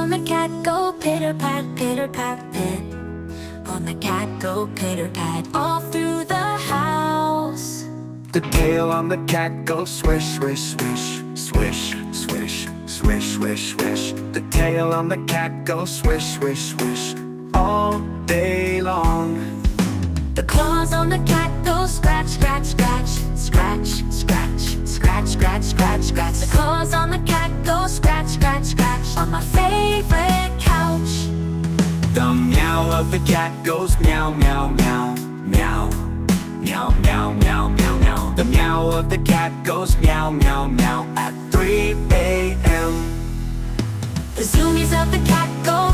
on the cat go pitter pat, pit. On the cat go pitter pat, all through the house. The tail on the cat goes swish, swish, swish, swish, swish, swish, swish, swish. The tail on the cat goes swish, swish, swish, all day long. The claws on the cat go scratch, scratch, scratch, scratch, scratch, scratch, scratch, scratch, scratch. The claws on the cat go scratch, scratch, scratch on my favorite couch. The meow of the cat goes meow, meow, meow, meow, meow, meow, meow, meow, meow. The meow of the cat goes meow, meow, meow at 3 a.m. The zoomies of the cat go